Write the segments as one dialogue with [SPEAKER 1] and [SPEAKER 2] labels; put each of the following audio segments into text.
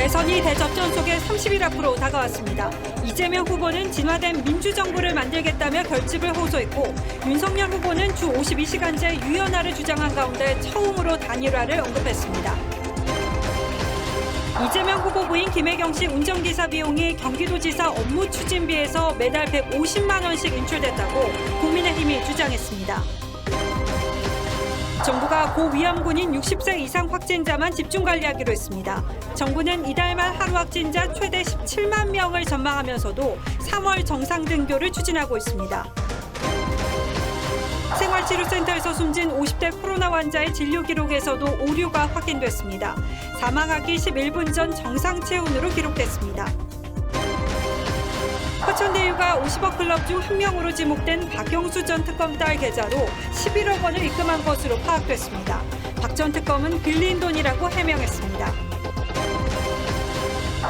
[SPEAKER 1] 대선이 대접전 속에 30일 앞으로 다가왔습니다. 이재명 후보는 진화된 민주정부를 만들겠다며 결집을 호소했고 윤석열 후보는 주 52시간제 유연화를 주장한 가운데 처음으로 단일화를 언급했습니다. 이재명 후보 부인 김혜경 씨 운전기사 비용이 경기도지사 업무 추진비에서 매달 150만 원씩 인출됐다고 국민의힘이 주장했습니다. 정부가 고위험군인 60세 이상 확진자만 집중 관리하기로 했습니다. 정부는 이달 말 하루 확진자 최대 17만 명을 전망하면서도 3월 정상 등교를 추진하고 있습니다. 생활치료센터에서 숨진 50대 코로나 환자의 진료 기록에서도 오류가 확인됐습니다. 사망하기 11분 전 정상 체온으로 기록됐습니다. 화천대유가 50억 클럽 중 한 명으로 지목된 박영수 전 특검 딸 계좌로 11억 원을 입금한 것으로 파악됐습니다. 박 전 특검은 빌린 돈이라고 해명했습니다.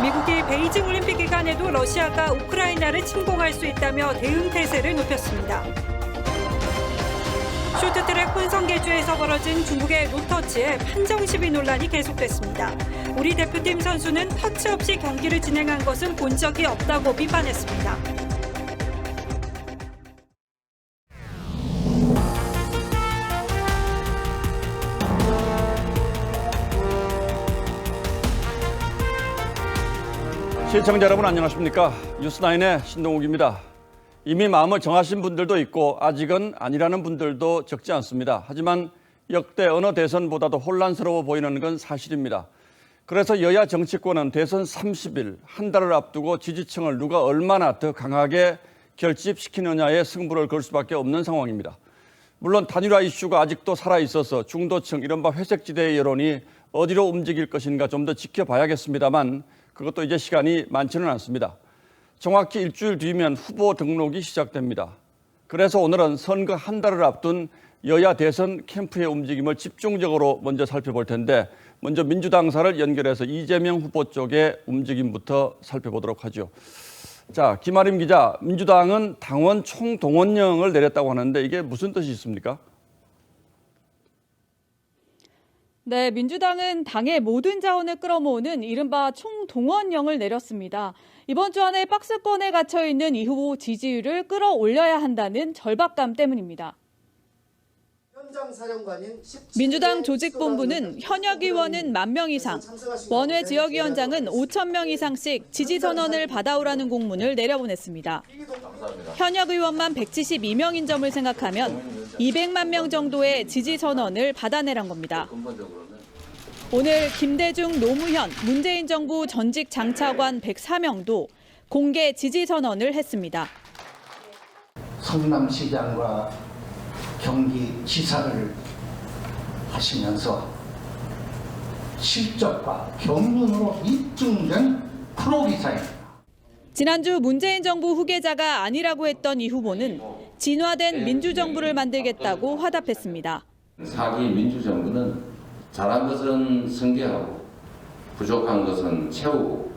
[SPEAKER 1] 미국이 베이징 올림픽 기간에도 러시아가 우크라이나를 침공할 수 있다며 대응 태세를 높였습니다. 쇼트트랙 혼성계주에서 벌어진 중국의 노터치의 판정 시비 논란이 계속됐습니다. 우리 대표팀 선수는 터치 없이 경기를 진행한 것은 본 적이 없다고 비판했습니다.
[SPEAKER 2] 시청자 여러분 안녕하십니까? 뉴스9의 신동욱입니다. 이미 마음을 정하신 분들도 있고 아직은 아니라는 분들도 적지 않습니다. 하지만 역대 어느 대선보다도 혼란스러워 보이는 건 사실입니다. 그래서 여야 정치권은 대선 30일, 한 달을 앞두고 지지층을 누가 얼마나 더 강하게 결집시키느냐에 승부를 걸 수밖에 없는 상황입니다. 물론 단일화 이슈가 아직도 살아있어서 중도층, 이른바 회색지대의 여론이 어디로 움직일 것인가 좀 더 지켜봐야겠습니다만 그것도 이제 시간이 많지는 않습니다. 정확히 일주일 뒤면 후보 등록이 시작됩니다. 그래서 오늘은 선거 한 달을 앞둔 여야 대선 캠프의 움직임을 집중적으로 먼저 살펴볼 텐데 먼저 민주당사를 연결해서 이재명 후보 쪽의 움직임부터 살펴보도록 하죠. 자, 김아림 기자, 민주당은 당원 총동원령을 내렸다고 하는데 이게 무슨 뜻이 있습니까?
[SPEAKER 3] 네, 민주당은 당의 모든 자원을 끌어모으는 이른바 총동원령을 내렸습니다. 이번 주 안에 박스권에 갇혀있는 이 후보 지지율을 끌어올려야 한다는 절박감 때문입니다. 민주당 조직본부는 현역 의원은 10,000명 이상, 원외 지역위원장은 5,000명 이상씩 지지선언을 받아오라는 공문을 내려보냈습니다. 현역 의원만 172명인 점을 생각하면 200만 명 정도의 지지선언을 받아내란 겁니다. 오늘 김대중, 노무현, 문재인 정부 전직 장차관 104명도 공개 지지선언을 했습니다.
[SPEAKER 4] 성남시장과 경기지사를 하시면서 실적과 경륜으로 입증된 프로기사입니다.
[SPEAKER 3] 지난주 문재인 정부 후계자가 아니라고 했던 이 후보는 진화된 민주정부를 만들겠다고 화답했습니다.
[SPEAKER 5] 4기 민주정부는 잘한 것은 승계하고 부족한 것은 채우고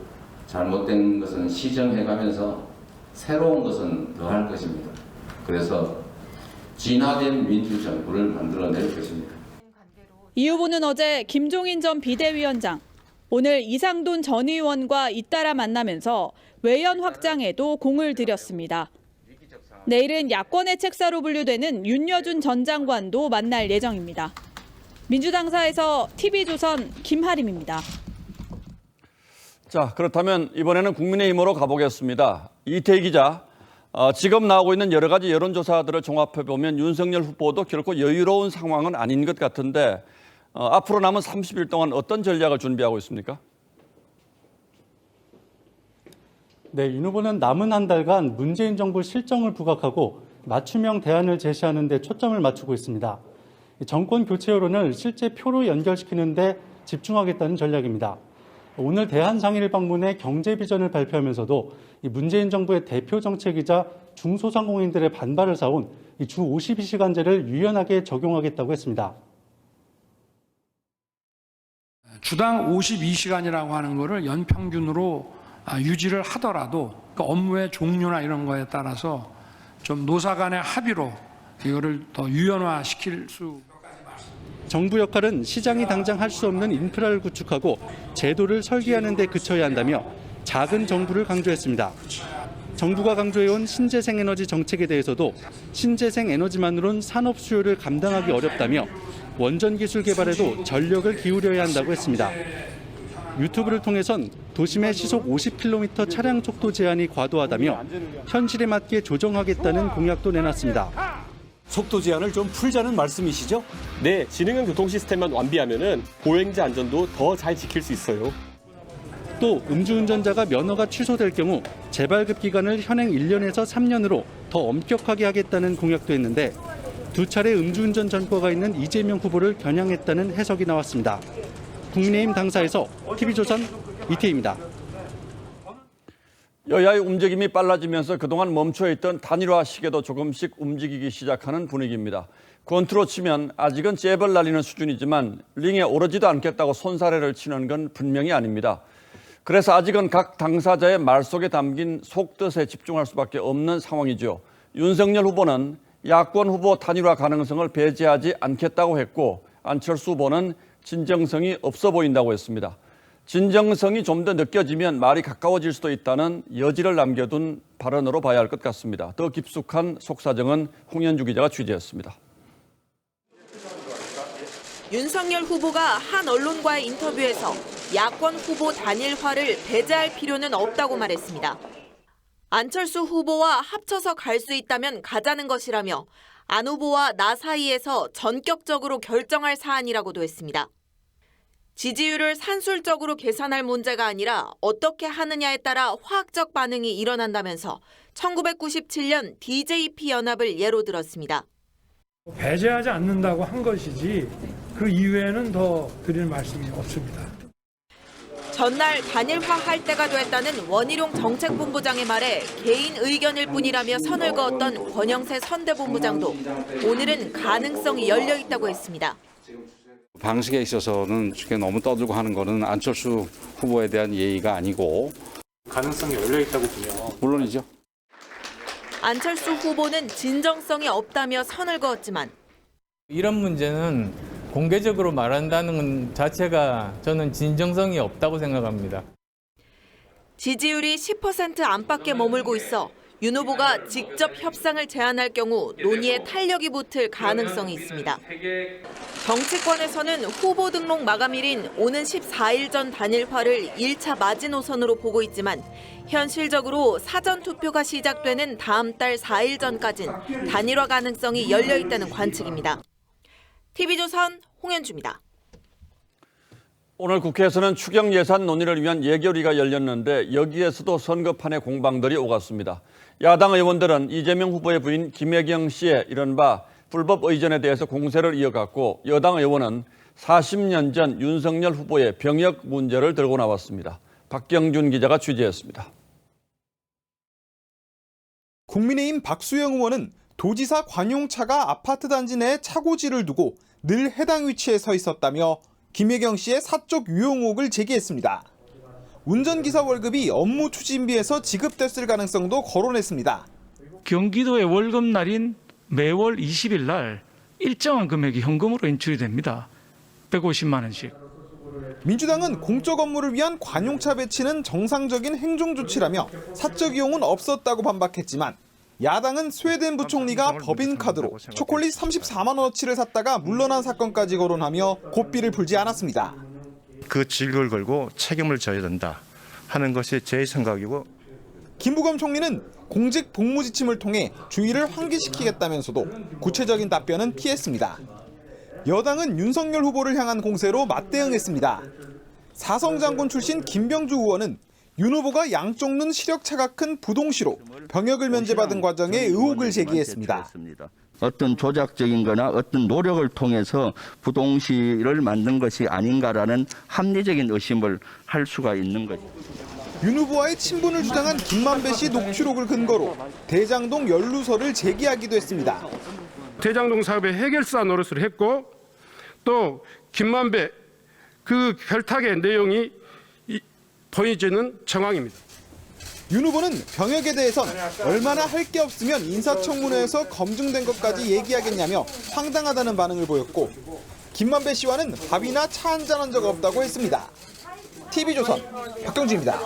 [SPEAKER 5] 잘못된 것은 시정해가면서 새로운 것은 더할 것입니다. 그래서 진화된 민주정부를 만들어낼 것입니다.
[SPEAKER 3] 이 후보는 어제 김종인 전 비대위원장, 오늘 이상돈 전 의원과 잇따라 만나면서 외연 확장에도 공을 들였습니다. 내일은 야권의 책사로 분류되는 윤여준 전 장관도 만날 예정입니다. 민주당사에서 TV조선 김하림입니다.
[SPEAKER 2] 자, 그렇다면 이번에는 국민의힘으로 가보겠습니다. 이태희 기자, 지금 나오고 있는 여러 가지 여론조사들을 종합해보면 윤석열 후보도 결코 여유로운 상황은 아닌 것 같은데 앞으로 남은 30일 동안 어떤 전략을 준비하고 있습니까?
[SPEAKER 6] 네, 윤 후보는 남은 한 달간 문재인 정부 실정을 부각하고 맞춤형 대안을 제시하는 데 초점을 맞추고 있습니다. 정권 교체 여론을 실제 표로 연결시키는 데 집중하겠다는 전략입니다. 오늘 대한상일 방문에 경제 비전을 발표하면서도 문재인 정부의 대표 정책이자 중소상공인들의 반발을 사온 주 52시간제를 유연하게 적용하겠다고 했습니다.
[SPEAKER 7] 주당 52시간이라고 하는 거를 연평균으로 유지를 하더라도 그 업무의 종류나 이런 거에 따라서 좀 노사 간의 합의로 이거를 더 유연화시킬 수.
[SPEAKER 6] 정부 역할은 시장이 당장 할 수 없는 인프라를 구축하고 제도를 설계하는 데 그쳐야 한다며 작은 정부를 강조했습니다. 정부가 강조해온 신재생 에너지 정책에 대해서도 신재생 에너지만으론 산업 수요를 감당하기 어렵다며 원전 기술 개발에도 전력을 기울여야 한다고 했습니다. 유튜브를 통해선 도심의 시속 50km 차량 속도 제한이 과도하다며 현실에 맞게 조정하겠다는 공약도 내놨습니다.
[SPEAKER 8] 속도 제한을 좀 풀자는 말씀이시죠? 네, 지능형 교통 시스템만 완비하면은 보행자 안전도 더 잘 지킬 수 있어요.
[SPEAKER 6] 또 음주운전자가 면허가 취소될 경우 재발급 기간을 현행 1년에서 3년으로 더 엄격하게 하겠다는 공약도 했는데 두 차례 음주운전 전과가 있는 이재명 후보를 겨냥했다는 해석이 나왔습니다. 국민의힘 당사에서 TV조선 이태희입니다.
[SPEAKER 2] 여야의 움직임이 빨라지면서 그동안 멈춰있던 단일화 시계도 조금씩 움직이기 시작하는 분위기입니다. 권투로 치면 아직은 잽을 날리는 수준이지만 링에 오르지도 않겠다고 손사래를 치는 건 분명히 아닙니다. 그래서 아직은 각 당사자의 말 속에 담긴 속뜻에 집중할 수밖에 없는 상황이죠. 윤석열 후보는 야권 후보 단일화 가능성을 배제하지 않겠다고 했고 안철수 후보는 진정성이 없어 보인다고 했습니다. 진정성이 좀 더 느껴지면 말이 가까워질 수도 있다는 여지를 남겨둔 발언으로 봐야 할 것 같습니다. 더 깊숙한 속사정은 홍현주 기자가 취재했습니다.
[SPEAKER 9] 윤석열 후보가 한 언론과의 인터뷰에서 야권 후보 단일화를 배제할 필요는 없다고 말했습니다. 안철수 후보와 합쳐서 갈 수 있다면 가자는 것이라며 안 후보와 나 사이에서 전격적으로 결정할 사안이라고도 했습니다. 지지율을 산술적으로 계산할 문제가 아니라 어떻게 하느냐에 따라 화학적 반응이 일어난다면서 1997년 DJP 연합을 예로 들었습니다.
[SPEAKER 7] 배제하지 않는다고 한 것이지 그 이외에는 더 드릴 말씀이 없습니다.
[SPEAKER 9] 전날 단일화할 때가 됐다는 원희룡 정책본부장의 말에 개인 의견일 뿐이라며 선을 그었던 권영세 선대본부장도 오늘은 가능성이 열려 있다고 했습니다.
[SPEAKER 10] 방식에 있어서는 너무 떠들고 하는 거는 안철수 후보에 대한 예의가 아니고
[SPEAKER 8] 가능성이 열려 있다고 보면
[SPEAKER 10] 물론이죠.
[SPEAKER 9] 안철수 후보는 진정성이 없다며 선을 그었지만
[SPEAKER 11] 이런 문제는 공개적으로 말한다는 자체가 저는 진정성이 없다고 생각합니다.
[SPEAKER 9] 지지율이 10% 안팎에 머물고 있어 윤 후보가 직접 협상을 제안할 경우 논의에 탄력이 붙을 가능성이 있습니다. 정치권에서는 후보 등록 마감일인 오는 14일 전 단일화를 1차 마지노선으로 보고 있지만 현실적으로 사전투표가 시작되는 다음 달 4일 전까진 단일화 가능성이 열려 있다는 관측입니다. TV조선 홍현주입니다.
[SPEAKER 2] 오늘 국회에서는 추경 예산 논의를 위한 예결위가 열렸는데 여기에서도 선거판의 공방들이 오갔습니다. 야당 의원들은 이재명 후보의 부인 김혜경 씨의 이른바 불법 의전에 대해서 공세를 이어갔고 여당 의원은 40년 전 윤석열 후보의 병역 문제를 들고 나왔습니다. 박경준 기자가 취재했습니다.
[SPEAKER 12] 국민의힘 박수영 의원은 도지사 관용차가 아파트 단지 내에 차고지를 두고 늘 해당 위치에 서 있었다며 김혜경 씨의 사적 유용 의혹을 제기했습니다. 운전기사 월급이 업무 추진비에서 지급됐을 가능성도 거론했습니다.
[SPEAKER 13] 경기도의 월급날인 매월 20일 날 일정한 금액이 현금으로 인출이 됩니다. 150만 원씩.
[SPEAKER 12] 민주당은 공적 업무를 위한 관용차 배치는 정상적인 행정 조치라며 사적 이용은 없었다고 반박했지만 야당은 스웨덴 부총리가 법인카드로 초콜릿 34만 원어치를 샀다가 물러난 사건까지 거론하며 고삐를 풀지 않았습니다.
[SPEAKER 14] 그 질을 걸고 책임을 져야 된다 하는 것이 제 생각이고
[SPEAKER 12] 김부겸 총리는 공직 복무 지침을 통해 주의를 환기시키겠다면서도 구체적인 답변은 피했습니다. 여당은 윤석열 후보를 향한 공세로 맞대응했습니다. 사성장군 출신 김병주 의원은 윤 후보가 양쪽 눈 시력차가 큰 부동시로 병역을 면제받은 과정에 의혹을 제기했습니다.
[SPEAKER 15] 어떤 조작적인 거나 어떤 노력을 통해서 부동시를 만든 것이 아닌가라는 합리적인 의심을 할 수가 있는 거죠.
[SPEAKER 12] 윤 후보와의 친분을 주장한 김만배 씨 녹취록을 근거로 대장동 연루설을 제기하기도 했습니다.
[SPEAKER 16] 대장동 사업의 해결사 노릇을 했고 또 김만배 그 결탁의 내용이 보여지는 정황입니다.
[SPEAKER 12] 윤 후보는 병역에 대해선 얼마나 할 게 없으면 인사청문회에서 검증된 것까지 얘기하겠냐며 황당하다는 반응을 보였고 김만배 씨와는 밥이나 차 한잔한 적 없다고 했습니다. TV조선 박경주입니다.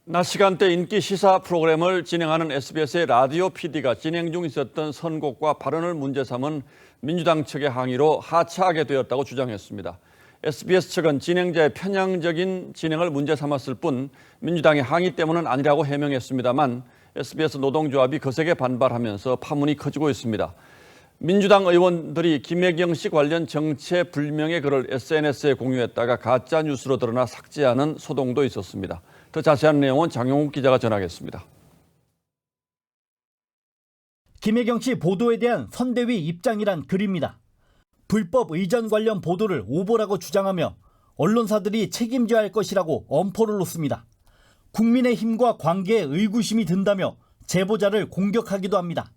[SPEAKER 2] 낮 시간대 인기 시사 프로그램을 진행하는 SBS의 라디오 PD가 진행 중 있었던 선곡과 발언을 문제 삼은 민주당 측의 항의로 하차하게 되었다고 주장했습니다. SBS 측은 진행자의 편향적인 진행을 문제 삼았을 뿐 민주당의 항의 때문은 아니라고 해명했습니다만 SBS 노동조합이 거세게 반발하면서 파문이 커지고 있습니다. 민주당 의원들이 김혜경 씨 관련 정체불명의 글을 SNS에 공유했다가 가짜 뉴스로 드러나 삭제하는 소동도 있었습니다. 더 자세한 내용은 장용욱 기자가 전하겠습니다.
[SPEAKER 17] 김혜경 씨 보도에 대한 선대위 입장이란 글입니다. 불법 의전 관련 보도를 오보라고 주장하며 언론사들이 책임져야 할 것이라고 엄포를 놓습니다. 국민의힘과 관계에 의구심이 든다며 제보자를 공격하기도 합니다.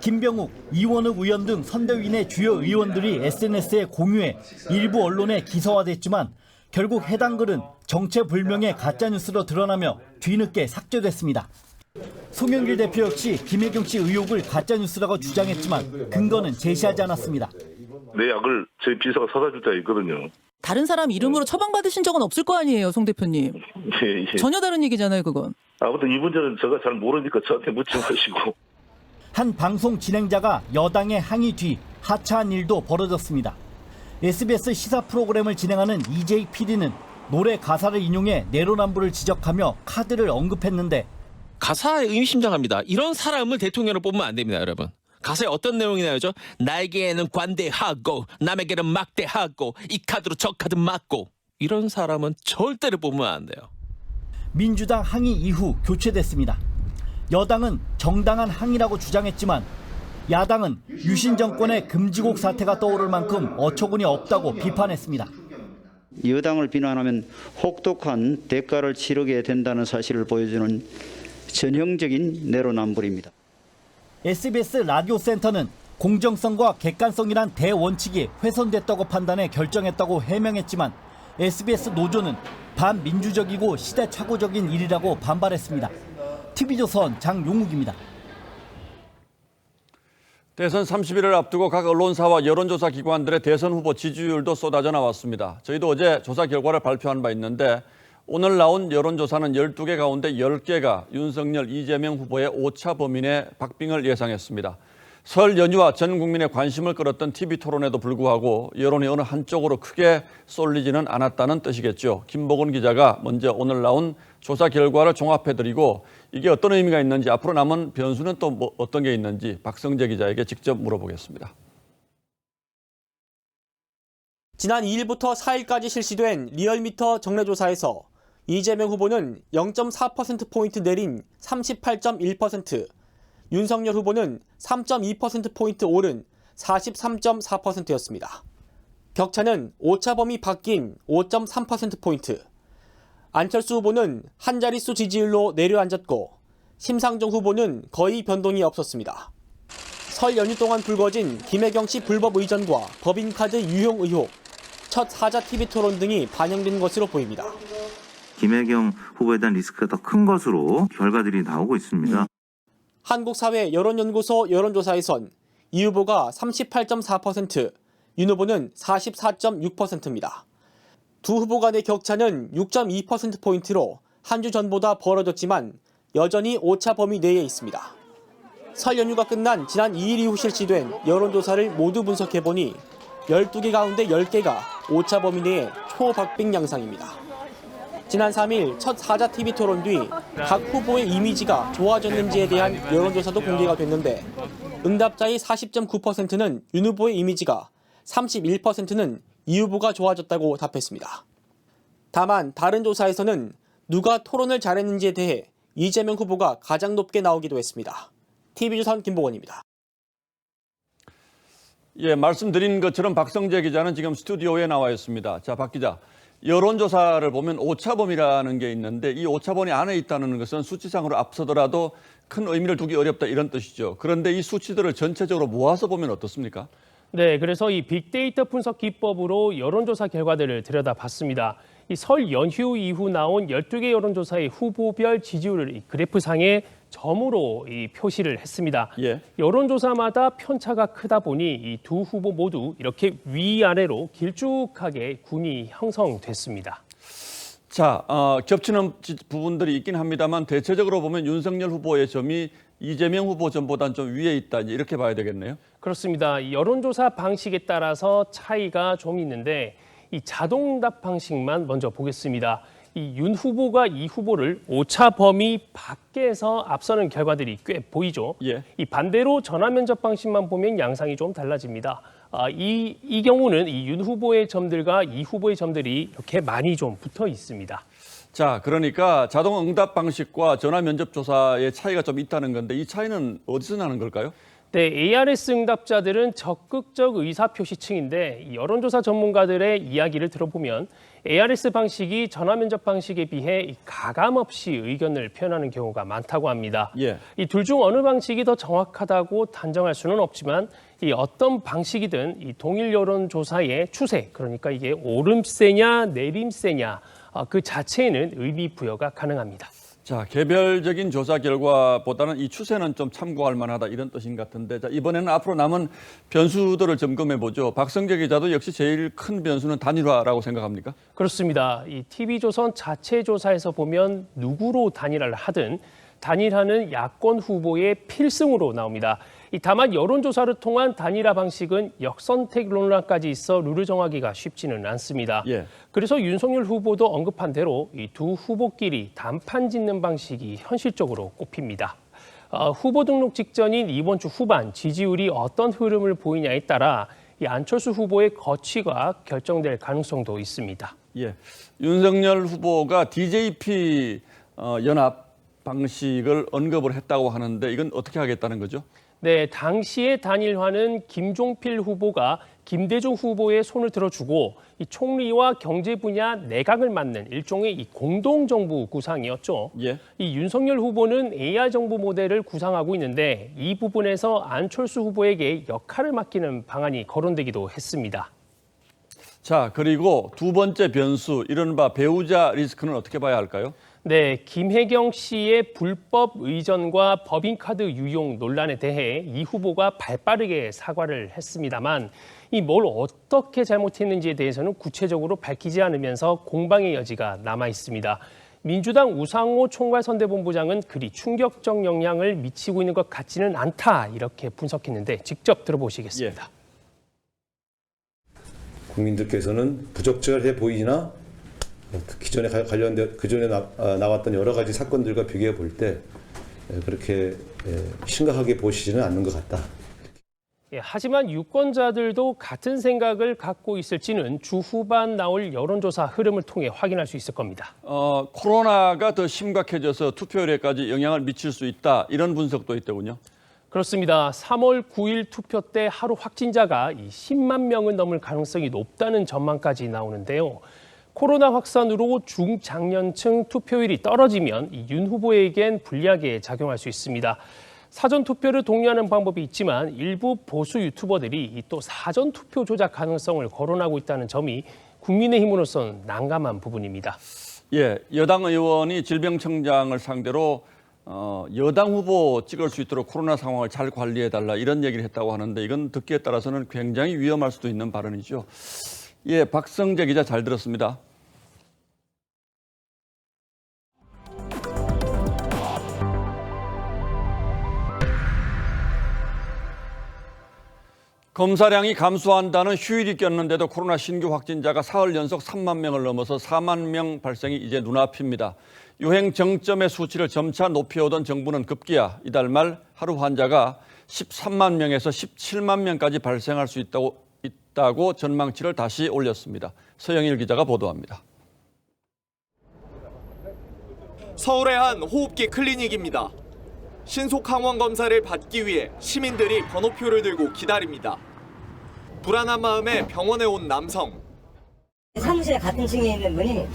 [SPEAKER 17] 김병욱, 이원욱 의원 등 선대위 내 주요 의원들이 SNS에 공유해 일부 언론에 기사화됐지만 결국 해당 글은 정체불명의 가짜뉴스로 드러나며 뒤늦게 삭제됐습니다. 송영길 대표 역시 김혜경 씨 의혹을 가짜뉴스라고 주장했지만 근거는 제시하지 않았습니다.
[SPEAKER 18] 내 약을 제 비서가 사다 줄 때가 있거든요.
[SPEAKER 19] 다른 사람 이름으로 처방받으신 적은 없을 거 아니에요, 송 대표님.
[SPEAKER 18] 예.
[SPEAKER 19] 전혀 다른 얘기잖아요, 그건.
[SPEAKER 18] 아무튼 이 문제는 제가 잘 모르니까 저한테 묻지 마시고.
[SPEAKER 17] 한 방송 진행자가 여당의 항의 뒤 하차한 일도 벌어졌습니다. SBS 시사 프로그램을 진행하는 EJ PD는 노래 가사를 인용해 내로남불을 지적하며 카드를 언급했는데
[SPEAKER 20] 가사에 의미심장합니다. 이런 사람을 대통령으로 뽑으면 안 됩니다, 여러분. 가사에 어떤 내용이 나오죠? 나에게는 관대하고 남에게는 막대하고 이 카드로 저 카드 맞고 이런 사람은 절대로 뽑으면 안 돼요.
[SPEAKER 17] 민주당 항의 이후 교체됐습니다. 여당은 정당한 항의라고 주장했지만 야당은 유신 정권의 금지곡 사태가 떠오를 만큼 어처구니 없다고 비판했습니다.
[SPEAKER 21] 여당을 비난하면 혹독한 대가를 치르게 된다는 사실을 보여주는 전형적인 내로남불입니다.
[SPEAKER 17] SBS 라디오 센터는 공정성과 객관성이란 대원칙이 훼손됐다고 판단해 결정했다고 해명했지만 SBS 노조는 반민주적이고 시대착오적인 일이라고 반발했습니다. TV조선 장용욱입니다.
[SPEAKER 2] 대선 30일을 앞두고 각 언론사와 여론조사 기관들의 대선 후보 지지율도 쏟아져 나왔습니다. 저희도 어제 조사 결과를 발표한 바 있는데 오늘 나온 여론조사는 12개 가운데 10개가 윤석열, 이재명 후보의 오차 범위 내 박빙을 예상했습니다. 설 연휴와 전 국민의 관심을 끌었던 TV토론에도 불구하고 여론이 어느 한쪽으로 크게 쏠리지는 않았다는 뜻이겠죠. 김복은 기자가 먼저 오늘 나온 조사 결과를 종합해드리고 이게 어떤 의미가 있는지 앞으로 남은 변수는 또 어떤 게 있는지 박성재 기자에게 직접 물어보겠습니다.
[SPEAKER 22] 지난 2일부터 4일까지 실시된 리얼미터 정례조사에서 이재명 후보는 0.4%포인트 내린 38.1%, 윤석열 후보는 3.2%포인트 오른 43.4%였습니다. 격차는 오차 범위 바뀐 5.3%포인트. 안철수 후보는 한 자릿수 지지율로 내려앉았고 심상정 후보는 거의 변동이 없었습니다. 설 연휴 동안 불거진 김혜경 씨 불법 의전과 법인카드 유용 의혹, 첫 사자 TV 토론 등이 반영된 것으로 보입니다.
[SPEAKER 23] 김혜경 후보에 대한 리스크가 더 큰 것으로 결과들이 나오고 있습니다.
[SPEAKER 22] 한국사회 여론연구소 여론조사에선 이 후보가 38.4%, 윤 후보는 44.6%입니다. 두 후보 간의 격차는 6.2%포인트로 한 주 전보다 벌어졌지만 여전히 오차 범위 내에 있습니다. 설 연휴가 끝난 지난 2일 이후 실시된 여론조사를 모두 분석해보니 12개 가운데 10개가 오차 범위 내의 초박빙 양상입니다. 지난 3일 첫 사자 TV 토론 뒤 각 후보의 이미지가 좋아졌는지에 대한 여론조사도 공개가 됐는데 응답자의 40.9%는 윤 후보의 이미지가, 31%는 이 후보가 좋아졌다고 답했습니다. 다만 다른 조사에서는 누가 토론을 잘했는지에 대해 이재명 후보가 가장 높게 나오기도 했습니다. TV조선 김보건입니다.
[SPEAKER 2] 예, 말씀드린 것처럼 박성재 기자는 지금 스튜디오에 나와 있습니다. 자, 박 기자. 여론조사를 보면 오차범위라는 게 있는데 이 오차범위 안에 있다는 것은 수치상으로 앞서더라도 큰 의미를 두기 어렵다 이런 뜻이죠. 그런데 이 수치들을 전체적으로 모아서 보면 어떻습니까?
[SPEAKER 24] 네, 그래서 이 빅데이터 분석 기법으로 여론조사 결과들을 들여다봤습니다. 이 설 연휴 이후 나온 12개 여론조사의 후보별 지지율을 이 그래프상에 점으로 이 표시를 했습니다.
[SPEAKER 2] 예.
[SPEAKER 24] 여론조사마다 편차가 크다 보니 이 두 후보 모두 이렇게 위아래로 길쭉하게 군이 형성됐습니다.
[SPEAKER 2] 자, 겹치는 부분들이 있긴 합니다만 대체적으로 보면 윤석열 후보의 점이 이재명 후보 점보다는 좀 위에 있다, 이렇게 봐야 되겠네요.
[SPEAKER 24] 그렇습니다. 이 여론조사 방식에 따라서 차이가 좀 있는데 이 자동응답 방식만 먼저 보겠습니다. 이 윤 후보가 이 후보를 오차 범위 밖에서 앞서는 결과들이 꽤 보이죠.
[SPEAKER 2] 예.
[SPEAKER 24] 이 반대로 전화 면접 방식만 보면 양상이 좀 달라집니다. 이 경우는 이 윤 후보의 점들과 이 후보의 점들이 이렇게 많이 좀 붙어 있습니다.
[SPEAKER 2] 자, 그러니까 자동 응답 방식과 전화 면접 조사의 차이가 좀 있다는 건데 이 차이는 어디서 나는 걸까요?
[SPEAKER 24] 네, ARS 응답자들은 적극적 의사표시층인데 이 여론조사 전문가들의 이야기를 들어보면 ARS 방식이 전화 면접 방식에 비해 가감 없이 의견을 표현하는 경우가 많다고 합니다.
[SPEAKER 2] 예.
[SPEAKER 24] 이 둘 중 어느 방식이 더 정확하다고 단정할 수는 없지만 이 어떤 방식이든 이 동일 여론조사의 추세, 그러니까 이게 오름세냐 내림세냐 그 자체에는 의미 부여가 가능합니다.
[SPEAKER 2] 자, 개별적인 조사 결과보다는 이 추세는 좀 참고할 만하다, 이런 뜻인 것 같은데, 자, 이번에는 앞으로 남은 변수들을 점검해 보죠. 박성재 기자도 역시 제일 큰 변수는 단일화라고 생각합니까?
[SPEAKER 24] 그렇습니다. 이 TV조선 자체 조사에서 보면 누구로 단일화를 하든 단일화는 야권 후보의 필승으로 나옵니다. 다만 여론조사를 통한 단일화 방식은 역선택 논란까지 있어 룰을 정하기가 쉽지는 않습니다.
[SPEAKER 2] 예.
[SPEAKER 24] 그래서 윤석열 후보도 언급한 대로 이 두 후보끼리 단판 짓는 방식이 현실적으로 꼽힙니다. 후보 등록 직전인 이번 주 후반 지지율이 어떤 흐름을 보이냐에 따라 이 안철수 후보의 거취가 결정될 가능성도 있습니다.
[SPEAKER 2] 예. 윤석열 후보가 DJP 연합 방식을 언급을 했다고 하는데 이건 어떻게 하겠다는 거죠?
[SPEAKER 24] 네, 당시의 단일화는 김종필 후보가 김대중 후보의 손을 들어주고 이 총리와 경제 분야 내각을 맡는 일종의 이 공동정부 구상이었죠.
[SPEAKER 2] 예.
[SPEAKER 24] 이 윤석열 후보는 AR 정부 모델을 구상하고 있는데 이 부분에서 안철수 후보에게 역할을 맡기는 방안이 거론되기도 했습니다.
[SPEAKER 2] 자, 그리고 두 번째 변수, 이른바 배우자 리스크는 어떻게 봐야 할까요?
[SPEAKER 24] 네, 김혜경 씨의 불법 의전과 법인카드 유용 논란에 대해 이 후보가 발빠르게 사과를 했습니다만 이 뭘 어떻게 잘못했는지에 대해서는 구체적으로 밝히지 않으면서 공방의 여지가 남아 있습니다. 민주당 우상호 총괄선대본부장은 그리 충격적 영향을 미치고 있는 것 같지는 않다, 이렇게 분석했는데 직접 들어보시겠습니다.
[SPEAKER 1] 국민들께서는 부적절해 보이나 기존에 관련된 그전에 나왔던 여러 가지 사건들과 비교해 볼 때 그렇게 심각하게 보시지는 않는 것 같다.
[SPEAKER 24] 하지만 유권자들도 같은 생각을 갖고 있을지는 주 후반 나올 여론조사 흐름을 통해 확인할 수 있을 겁니다.
[SPEAKER 2] 코로나가 더 심각해져서 투표율에까지 영향을 미칠 수 있다, 이런 분석도 있더군요.
[SPEAKER 24] 그렇습니다. 3월 9일 투표 때 하루 확진자가 10만 명을 넘을 가능성이 높다는 전망까지 나오는데요. 코로나 확산으로 중장년층 투표율이 떨어지면 윤 후보에겐 불리하게 작용할 수 있습니다. 사전 투표를 독려하는 방법이 있지만 일부 보수 유튜버들이 또 사전 투표 조작 가능성을 거론하고 있다는 점이 국민의힘으로선 난감한 부분입니다.
[SPEAKER 2] 예, 여당 의원이 질병청장을 상대로 여당 후보 찍을 수 있도록 코로나 상황을 잘 관리해달라, 이런 얘기를 했다고 하는데 이건 듣기에 따라서는 굉장히 위험할 수도 있는 발언이죠. 예, 박성재 기자 잘 들었습니다. 검사량이 감소한다는 휴일이 꼈는데도 코로나 신규 확진자가 사흘 연속 3만 명을 넘어서 4만 명 발생이 이제 눈앞입니다. 유행 정점의 수치를 점차 높여오던 정부는 급기야 이달 말 하루 환자가 13만 명에서 17만 명까지 발생할 수 있다고 전망치를 다시 올렸습니다. 서영일 기자가 보도합니다.
[SPEAKER 3] 서울의 한 호흡기 클리닉입니다. 신속 항원 검사를 받기 위해 시민들이 번호표를 들고 기다립니다. 불안한 마음에 병원에 온 남성.
[SPEAKER 4] 사무실에 같은 층에 있는 분이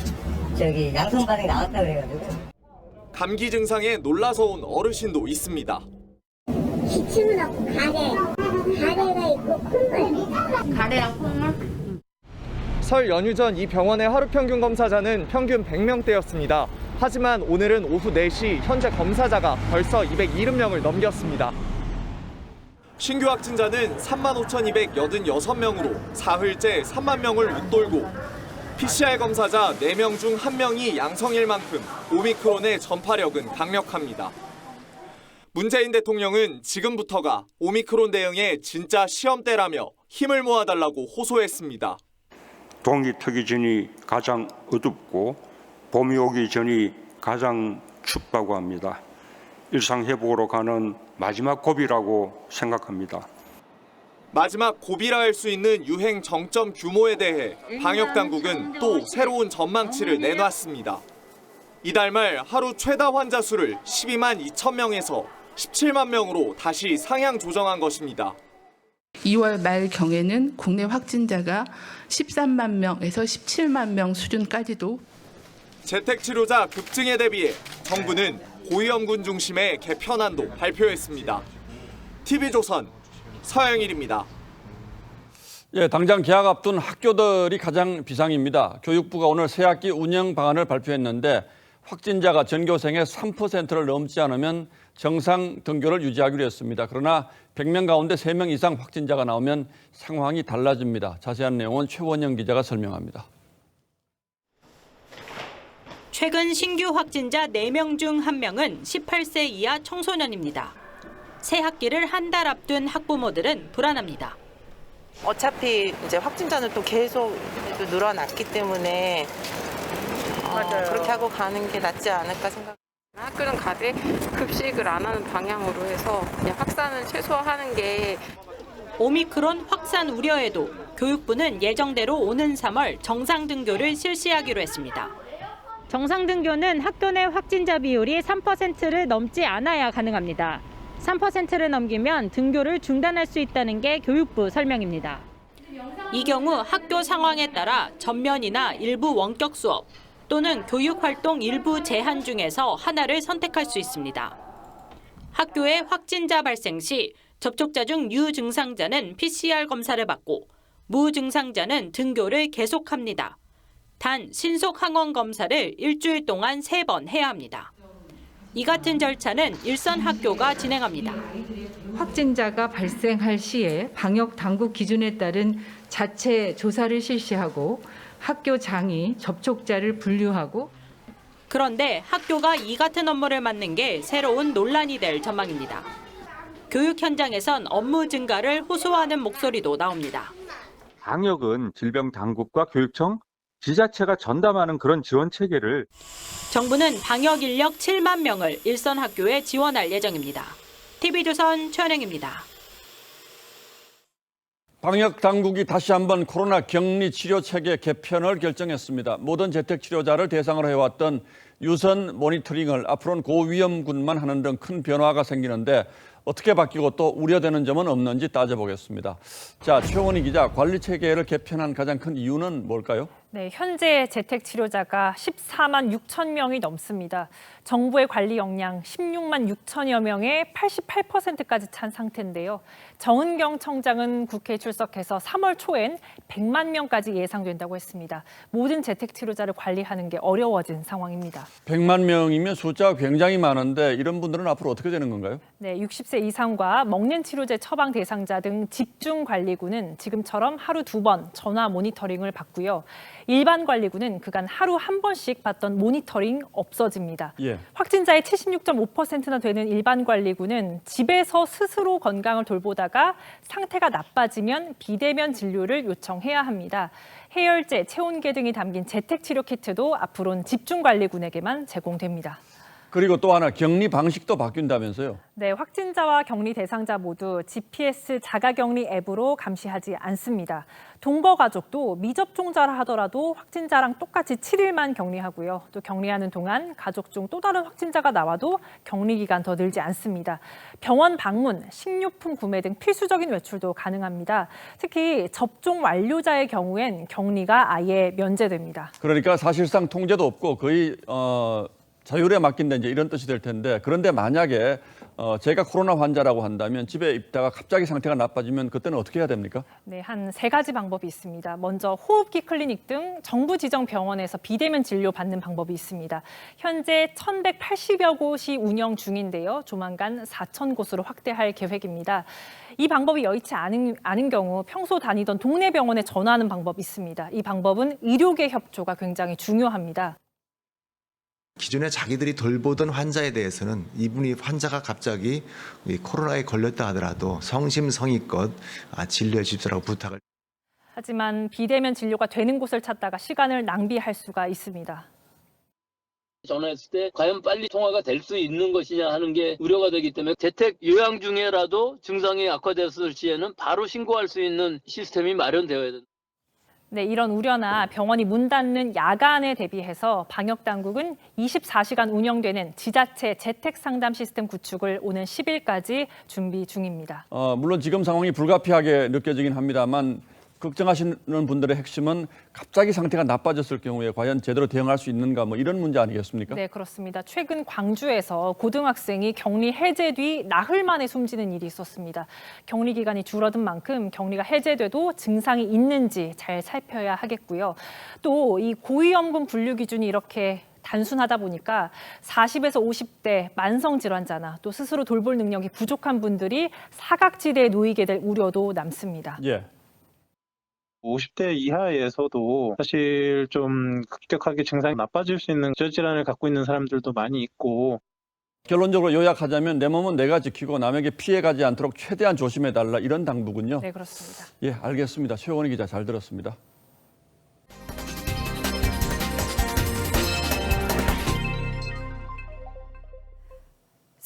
[SPEAKER 4] 양성 반응이 나왔다 그래가지고.
[SPEAKER 3] 감기 증상에 놀라서 온 어르신도 있습니다.
[SPEAKER 5] 기침은 없고 가래가 있고 콧물. 가래랑 콧물?
[SPEAKER 3] 설 연휴 전 이 병원의 하루 평균 검사자는 평균 100명대였습니다. 하지만 오늘은 오후 4시 현재 검사자가 벌써 270명을 넘겼습니다. 신규 확진자는 35,286명으로 사흘째 3만 명을 웃돌고 PCR 검사자 4명 중 1명이 양성일 만큼 오미크론의 전파력은 강력합니다. 문재인 대통령은 지금부터가 오미크론 대응의 진짜 시험대라며 힘을 모아달라고 호소했습니다.
[SPEAKER 6] 동이 트기 전이 가장 어둡고 봄이 오기 전이 가장 춥다고 합니다. 일상회복으로 가는 마지막 고비라고 생각합니다.
[SPEAKER 3] 마지막 고비라 할 수 있는 유행 정점 규모에 대해 방역당국은 또 새로운 전망치를 내놨습니다. 이달 말 하루 최다 환자 수를 12만 2천 명에서 17만 명으로 다시 상향 조정한 것입니다.
[SPEAKER 7] 2월 말 경에는 국내 확진자가 13만 명에서 17만 명 수준까지도.
[SPEAKER 3] 재택치료자 급증에 대비해 정부는 고위험군 중심의 개편안도 발표했습니다. TV조선 서영일입니다.
[SPEAKER 2] 예, 당장 개학 앞둔 학교들이 가장 비상입니다. 교육부가 오늘 새학기 운영 방안을 발표했는데 확진자가 전교생의 3%를 넘지 않으면 정상 등교를 유지하기로 했습니다. 그러나 100명 가운데 3명 이상 확진자가 나오면 상황이 달라집니다. 자세한 내용은 최원영 기자가 설명합니다.
[SPEAKER 8] 최근 신규 확진자 4명 중 1명은 18세 이하 청소년입니다. 새 학기를 한 달 앞둔 학부모들은 불안합니다.
[SPEAKER 10] 어차피 이제 확진자는 또 계속 늘어났기 때문에 그렇게 하고 가는 게 낫지 않을까 생각.
[SPEAKER 25] 학교는 가되 급식을 안 하는 방향으로 해서 그냥 확산을 최소화하는 게.
[SPEAKER 8] 오미크론 확산 우려에도 교육부는 예정대로 오는 3월 정상 등교를 실시하기로 했습니다.
[SPEAKER 26] 정상 등교는 학교 내 확진자 비율이 3%를 넘지 않아야 가능합니다. 3%를 넘기면 등교를 중단할 수 있다는 게 교육부 설명입니다.
[SPEAKER 8] 이 경우 학교 상황에 따라 전면이나 일부 원격 수업 또는 교육활동 일부 제한 중에서 하나를 선택할 수 있습니다. 학교에 확진자 발생 시 접촉자 중 유증상자는 PCR 검사를 받고 무증상자는 등교를 계속합니다. 단 신속 항원 검사를 일주일 동안 3번 해야 합니다. 이 같은 절차는 일선 학교가 진행합니다.
[SPEAKER 27] 확진자가 발생할 시에 방역 당국 기준에 따른 자체 조사를 실시하고 학교장이 접촉자를 분류하고.
[SPEAKER 8] 그런데 학교가 이 같은 업무를 맡는 게 새로운 논란이 될 전망입니다. 교육 현장에선 업무 증가를 호소하는 목소리도 나옵니다.
[SPEAKER 28] 방역은 질병당국과 교육청, 지자체가 전담하는 그런 지원 체계를.
[SPEAKER 8] 정부는 방역 인력 7만 명을 일선 학교에 지원할 예정입니다. TV조선 최은행입니다.
[SPEAKER 2] 방역 당국이 다시 한번 코로나 격리 치료 체계 개편을 결정했습니다. 모든 재택 치료자를 대상으로 해왔던 유선 모니터링을 앞으로는 고위험군만 하는 등 큰 변화가 생기는데 어떻게 바뀌고 또 우려되는 점은 없는지 따져보겠습니다. 자, 최원희 기자, 관리 체계를 개편한 가장 큰 이유는 뭘까요?
[SPEAKER 29] 네, 현재 재택 치료자가 14만 6천 명이 넘습니다. 정부의 관리 역량 16만 6천여 명의 88%까지 찬 상태인데요. 정은경 청장은 국회에 출석해서 3월 초엔 100만 명까지 예상된다고 했습니다. 모든 재택 치료자를 관리하는 게 어려워진 상황입니다.
[SPEAKER 2] 100만 명이면 숫자가 굉장히 많은데 이런 분들은 앞으로 어떻게 되는 건가요?
[SPEAKER 29] 네, 60세 이상과 먹는 치료제 처방 대상자 등 집중 관리군은 지금처럼 하루 2번 전화 모니터링을 받고요. 일반 관리군은 그간 하루 한 번씩 받던 모니터링 없어집니다.
[SPEAKER 2] 예.
[SPEAKER 29] 확진자의 76.5%나 되는 일반 관리군은 집에서 스스로 건강을 돌보다가 상태가 나빠지면 비대면 진료를 요청해야 합니다. 해열제, 체온계 등이 담긴 재택치료 키트도 앞으로는 집중관리군에게만 제공됩니다.
[SPEAKER 2] 그리고 또 하나 격리 방식도 바뀐다면서요?
[SPEAKER 29] 네, 확진자와 격리 대상자 모두 GPS 자가격리 앱으로 감시하지 않습니다. 동거가족도 미접종자라 하더라도 확진자랑 똑같이 7일만 격리하고요. 또 격리하는 동안 가족 중 또 다른 확진자가 나와도 격리 기간 더 늘지 않습니다. 병원 방문, 식료품 구매 등 필수적인 외출도 가능합니다. 특히 접종 완료자의 경우엔 격리가 아예 면제됩니다.
[SPEAKER 2] 그러니까 사실상 통제도 없고 거의 자율에 맡긴다 이제 이런 뜻이 될 텐데 그런데 만약에 제가 코로나 환자라고 한다면 집에 있다가 갑자기 상태가 나빠지면 그때는 어떻게 해야 됩니까?
[SPEAKER 29] 네, 한 3가지 방법이 있습니다. 먼저 호흡기 클리닉 등 정부 지정 병원에서 비대면 진료 받는 방법이 있습니다. 현재 1,180여 곳이 운영 중인데요. 조만간 4,000곳으로 확대할 계획입니다. 이 방법이 여의치 않은 경우 평소 다니던 동네 병원에 전화하는 방법이 있습니다. 이 방법은 의료계 협조가 굉장히 중요합니다.
[SPEAKER 9] 기존에 자기들이 돌보던 환자에 대해서는 이분이 환자가 갑자기 코로나에 걸렸다 하더라도 성심성의껏 진료해 주시라고 부탁을.
[SPEAKER 29] 하지만 비대면 진료가 되는 곳을 찾다가 시간을 낭비할 수가 있습니다.
[SPEAKER 11] 전화했을 때 과연 빨리 통화가 될 수 있는 것이냐 하는 게 우려가 되기 때문에 재택 요양 중에라도 증상이 악화됐을 시에는 바로 신고할 수 있는 시스템이 마련되어야 된다.
[SPEAKER 29] 네, 이런 우려나 병원이 문 닫는 야간에 대비해서 방역당국은 24시간 운영되는 지자체 재택상담 시스템 구축을 오는 10일까지 준비 중입니다.
[SPEAKER 2] 물론 지금 상황이 불가피하게 느껴지긴 합니다만 걱정하시는 분들의 핵심은 갑자기 상태가 나빠졌을 경우에 과연 제대로 대응할 수 있는가 뭐 이런 문제 아니겠습니까?
[SPEAKER 29] 네, 그렇습니다. 최근 광주에서 고등학생이 격리 해제 뒤 나흘 만에 숨지는 일이 있었습니다. 격리 기간이 줄어든 만큼 격리가 해제돼도 증상이 있는지 잘 살펴야 하겠고요. 또 이 고위험군 분류 기준이 이렇게 단순하다 보니까 40에서 50대 만성 질환자나 또 스스로 돌볼 능력이 부족한 분들이 사각지대에 놓이게 될 우려도 남습니다.
[SPEAKER 2] 예.
[SPEAKER 12] 50대 이하에서도 사실 좀 급격하게 증상이 나빠질 수 있는 저질환을 갖고 있는 사람들도 많이 있고
[SPEAKER 2] 결론적으로 요약하자면 내 몸은 내가 지키고 남에게 피해가지 않도록 최대한 조심해달라 이런 당부군요.
[SPEAKER 29] 네, 그렇습니다.
[SPEAKER 2] 예, 알겠습니다. 최원희 기자 잘 들었습니다.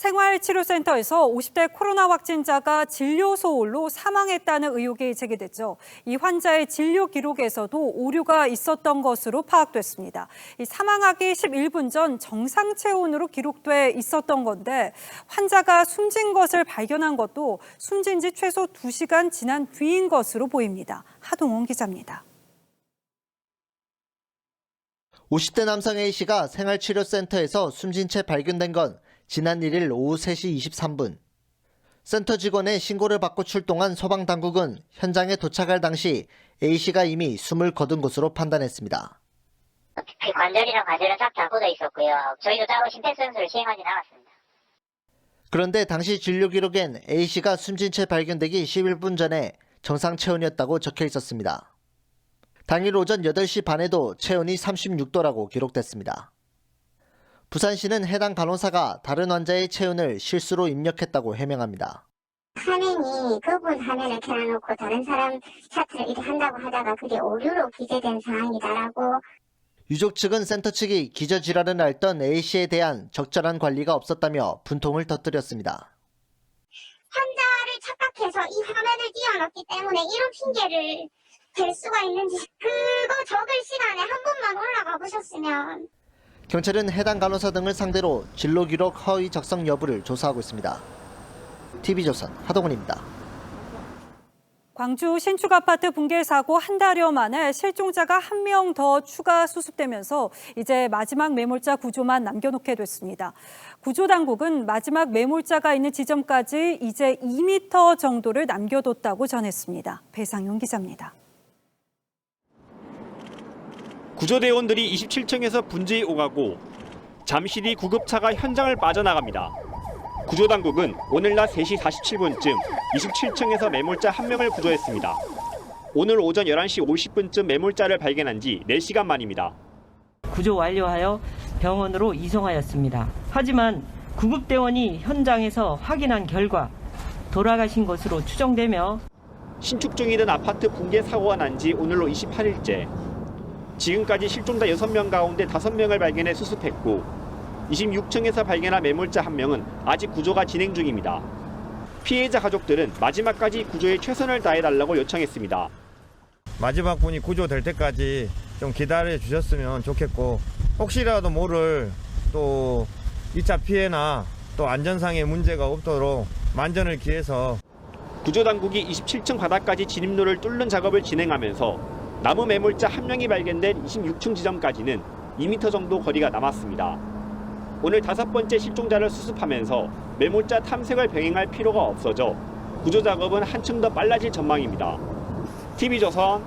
[SPEAKER 13] 생활치료센터에서 50대 코로나 확진자가 진료 소홀로 사망했다는 의혹이 제기됐죠. 이 환자의 진료 기록에서도 오류가 있었던 것으로 파악됐습니다. 이 사망하기 11분 전 정상 체온으로 기록돼 있었던 건데 환자가 숨진 것을 발견한 것도 숨진 지 최소 2시간 지난 뒤인 것으로 보입니다. 하동원 기자입니다.
[SPEAKER 14] 50대 남성 A씨가 생활치료센터에서 숨진 채 발견된 건 지난 1일 오후 3시 23분. 센터 직원의 신고를 받고 출동한 소방당국은 현장에 도착할 당시 A씨가 이미 숨을 거둔 것으로 판단했습니다.
[SPEAKER 5] 관절이랑 관절은 싹 다 뻗어 있었고요. 저희도 따로 심폐소생술을 시행하진 않았습니다.
[SPEAKER 14] 그런데 당시 진료 기록엔 A씨가 숨진 채 발견되기 11분 전에 정상 체온이었다고 적혀 있었습니다. 당일 오전 8시 반에도 체온이 36도라고 기록됐습니다. 부산시는 해당 간호사가 다른 환자의 체온을 실수로 입력했다고 해명합니다.
[SPEAKER 5] 화면이 그분 화면을 켜놓고 다른 사람 차트를 이렇게 한다고 하다가 그게 오류로 기재된 사항이다라고.
[SPEAKER 14] 유족 측은 센터 측이 기저질환을 앓던 A씨에 대한 적절한 관리가 없었다며 분통을 터뜨렸습니다.
[SPEAKER 5] 환자를 착각해서 이 화면을 띄워놨기 때문에 이런 핑계를 댈 수가 있는지 그거 적을 시간에 한 번만 올라가 보셨으면.
[SPEAKER 14] 경찰은 해당 간호사 등을 상대로 진로 기록 허위 작성 여부를 조사하고 있습니다. TV조선 하동훈입니다.
[SPEAKER 13] 광주 신축 아파트 붕괴 사고 한 달여 만에 실종자가 1명 더 추가 수습되면서 이제 마지막 매몰자 구조만 남겨놓게 됐습니다. 구조당국은 마지막 매몰자가 있는 지점까지 이제 2m 정도를 남겨뒀다고 전했습니다. 배상용 기자입니다.
[SPEAKER 15] 구조대원들이 27층에서 분주히 오가고 잠시 뒤 구급차가 현장을 빠져나갑니다. 구조당국은 오늘 낮 3시 47분쯤 27층에서 매몰자 1명을 구조했습니다. 오늘 오전 11시 50분쯤 매몰자를 발견한 지 4시간 만입니다.
[SPEAKER 16] 구조 완료하여 병원으로 이송하였습니다. 하지만 구급대원이 현장에서 확인한 결과 돌아가신 것으로 추정되며
[SPEAKER 15] 신축 중이던 아파트 붕괴 사고가 난 지 오늘로 28일째. 지금까지 실종자 6명 가운데 5명을 발견해 수습했고 26층에서 발견한 매몰자 1명은 아직 구조가 진행 중입니다. 피해자 가족들은 마지막까지 구조에 최선을 다해달라고 요청했습니다.
[SPEAKER 18] 마지막 분이 구조될 때까지 좀 기다려 주셨으면 좋겠고 혹시라도 모를 또 2차 피해나 또 안전상의 문제가 없도록 만전을 기해서
[SPEAKER 15] 구조당국이 27층 바닥까지 진입로를 뚫는 작업을 진행하면서 나무 매몰자 1명이 발견된 26층 지점까지는 2m 정도 거리가 남았습니다. 오늘 5번째 실종자를 수습하면서 매몰자 탐색을 병행할 필요가 없어져 구조 작업은 한층 더 빨라질 전망입니다. TV조선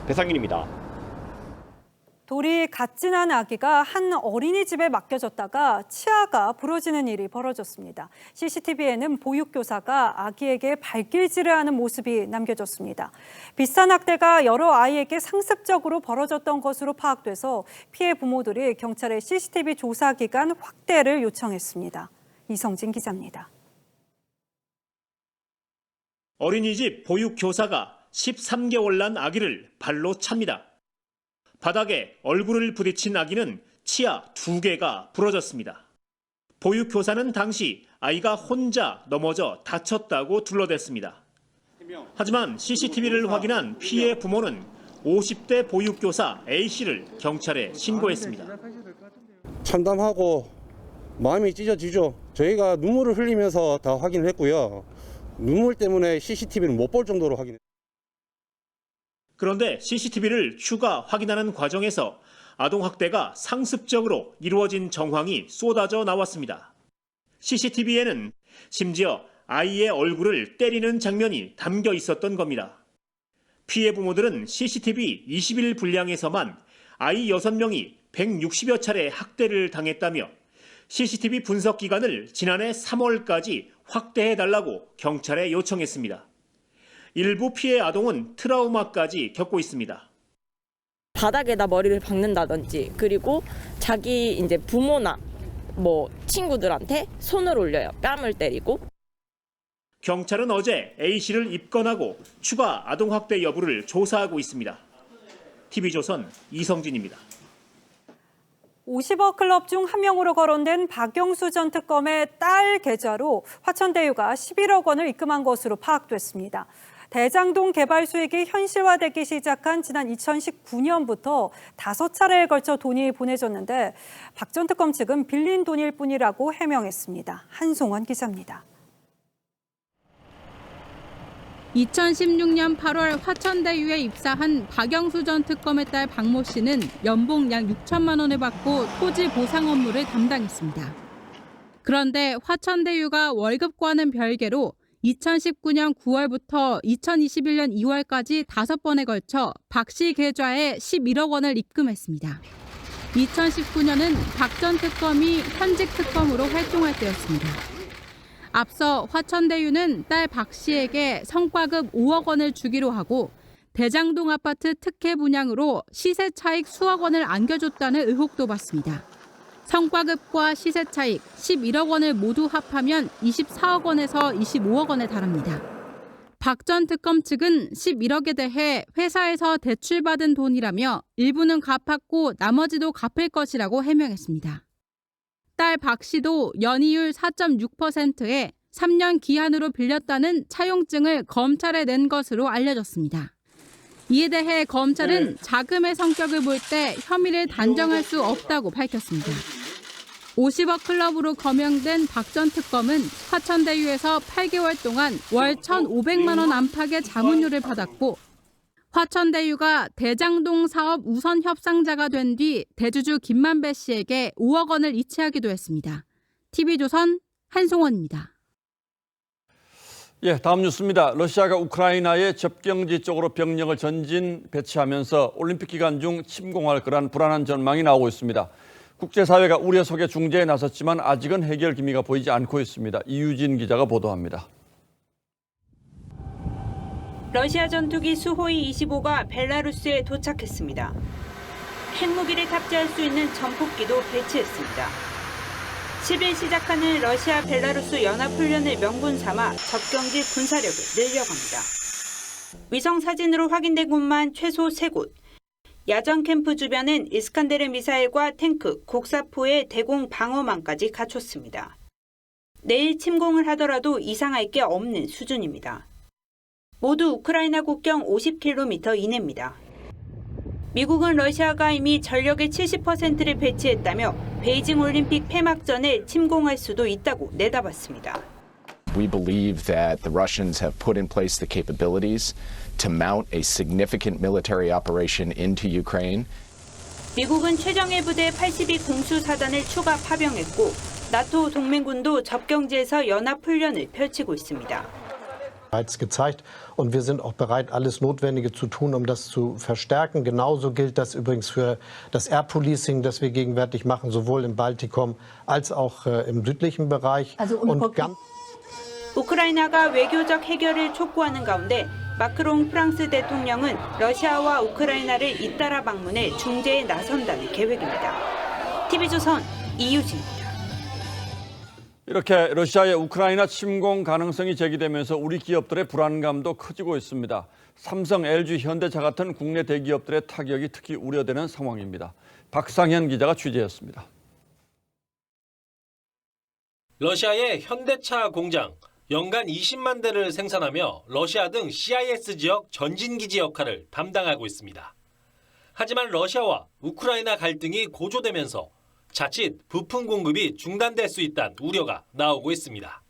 [SPEAKER 15] 배상윤입니다.
[SPEAKER 13] 돌이 갓 지난 아기가 한 어린이집에 맡겨졌다가 치아가 부러지는 일이 벌어졌습니다. CCTV에는 보육교사가 아기에게 발길질을 하는 모습이 남겨졌습니다. 비슷한 학대가 여러 아이에게 상습적으로 벌어졌던 것으로 파악돼서 피해 부모들이 경찰에 CCTV 조사 기간 확대를 요청했습니다. 이성진 기자입니다.
[SPEAKER 1] 어린이집 보육교사가 13개월 난 아기를 발로 찹니다. 바닥에 얼굴을 부딪힌 아기는 치아 2개가 부러졌습니다. 보육교사는 당시 아이가 혼자 넘어져 다쳤다고 둘러댔습니다. 하지만 CCTV를 확인한 피해 부모는 50대 보육교사 A씨를 경찰에 신고했습니다.
[SPEAKER 4] 참담하고 마음이 찢어지죠. 저희가 눈물을 흘리면서 다 확인을 했고요. 눈물 때문에 CCTV를 못 볼 정도로 확인했습니다.
[SPEAKER 1] 그런데 CCTV를 추가 확인하는 과정에서 아동학대가 상습적으로 이루어진 정황이 쏟아져 나왔습니다. CCTV에는 심지어 아이의 얼굴을 때리는 장면이 담겨 있었던 겁니다. 피해 부모들은 CCTV 20일 분량에서만 아이 6명이 160여 차례 학대를 당했다며 CCTV 분석 기간을 지난해 3월까지 확대해달라고 경찰에 요청했습니다. 일부 피해 아동은 트라우마까지 겪고 있습니다.
[SPEAKER 17] 바닥에다 머리를 박는다든지 그리고 자기 이제 부모나 친구들한테 손을 올려요. 뺨을 때리고.
[SPEAKER 1] 경찰은 어제 A씨를 입건하고 추가 아동학대 여부를 조사하고 있습니다. TV조선 이성진입니다.
[SPEAKER 13] 50억 클럽 중 한 명으로 거론된 박영수 전 특검의 딸 계좌로 화천대유가 11억 원을 입금한 것으로 파악됐습니다. 대장동 개발 수익이 현실화되기 시작한 지난 2019년부터 5차례에 걸쳐 돈이 보내졌는데 박 전 특검 측은 빌린 돈일 뿐이라고 해명했습니다. 한송원 기자입니다.
[SPEAKER 19] 2016년 8월 화천대유에 입사한 박영수 전 특검의 딸 박모 씨는 연봉 약 6천만 원을 받고 토지 보상 업무를 담당했습니다. 그런데 화천대유가 월급과는 별개로 2019년 9월부터 2021년 2월까지 5번에 걸쳐 박 씨 계좌에 11억 원을 입금했습니다. 2019년은 박 전 특검이 현직 특검으로 활동할 때였습니다. 앞서 화천대유는 딸 박 씨에게 성과급 5억 원을 주기로 하고 대장동 아파트 특혜 분양으로 시세 차익 수억 원을 안겨줬다는 의혹도 받습니다. 성과급과 시세 차익 11억 원을 모두 합하면 24억 원에서 25억 원에 달합니다. 박 전 특검 측은 11억에 대해 회사에서 대출받은 돈이라며 일부는 갚았고 나머지도 갚을 것이라고 해명했습니다. 딸 박 씨도 연이율 4.6%에 3년 기한으로 빌렸다는 차용증을 검찰에 낸 것으로 알려졌습니다. 이에 대해 검찰은 자금의 성격을 볼 때 혐의를 단정할 수 없다고 밝혔습니다. 50억 클럽으로 거명된 박 전 특검은 화천대유에서 8개월 동안 월 1,500만 원 안팎의 자문료를 받았고 화천대유가 대장동 사업 우선 협상자가 된 뒤 대주주 김만배 씨에게 5억 원을 이체하기도 했습니다. TV조선 한송원입니다.
[SPEAKER 2] 예, 다음 뉴스입니다. 러시아가 우크라이나의 접경지 쪽으로 병력을 전진 배치하면서 올림픽 기간 중 침공할 거란 불안한 전망이 나오고 있습니다. 국제사회가 우려 속에 중재에 나섰지만 아직은 해결 기미가 보이지 않고 있습니다. 이유진 기자가 보도합니다.
[SPEAKER 8] 러시아 전투기 수호이 25가 벨라루스에 도착했습니다. 핵무기를 탑재할 수 있는 전폭기도 배치했습니다. 10일 시작하는 러시아 벨라루스 연합훈련을 명분 삼아 접경지 군사력을 늘려갑니다. 위성 사진으로 확인된 곳만 최소 3곳. 야전 캠프 주변은 이스칸데르 미사일과 탱크, 곡사포의 대공 방어망까지 갖췄습니다. 내일 침공을 하더라도 이상할 게 없는 수준입니다. 모두 우크라이나 국경 50km 이내입니다. 미국은 러시아가 이미 전력의 70%를 배치했다며 베이징 올림픽 폐막 전에 침공할 수도 있다고 내다봤습니다.
[SPEAKER 20] We believe that the Russians have put in place the capabilities to mount a significant military operation into Ukraine.
[SPEAKER 8] 미국은 최정예 부대 82 공수사단을 추가 파병했고 나토 동맹군도 접경지에서 연합 훈련을 펼치고 있습니다.
[SPEAKER 3] bereits gezeigt und wir sind auch bereit, alles Notwendige zu tun, um das zu verstärken. Genauso gilt das übrigens für das Air Policing, das wir gegenwärtig machen, sowohl im Baltikum als auch im südlichen Bereich.
[SPEAKER 8] 우크라이나가 외교적 해결을 촉구하는 가운데 마크롱 프랑스 대통령은 러시아와 우크라이나를 잇따라 방문해 중재에 나선다는 계획입니다. TV조선 이유진입니다.
[SPEAKER 2] 이렇게 러시아의 우크라이나 침공 가능성이 제기되면서 우리 기업들의 불안감도 커지고 있습니다. 삼성, LG, 현대차 같은 국내 대기업들의 타격이 특히 우려되는 상황입니다. 박상현 기자가 취재했습니다.
[SPEAKER 6] 러시아의 현대차 공장 연간 20만 대를 생산하며 러시아 등 CIS 지역 전진기지 역할을 담당하고 있습니다. 하지만 러시아와 우크라이나 갈등이 고조되면서 자칫 부품 공급이 중단될 수 있다는 우려가 나오고 있습니다.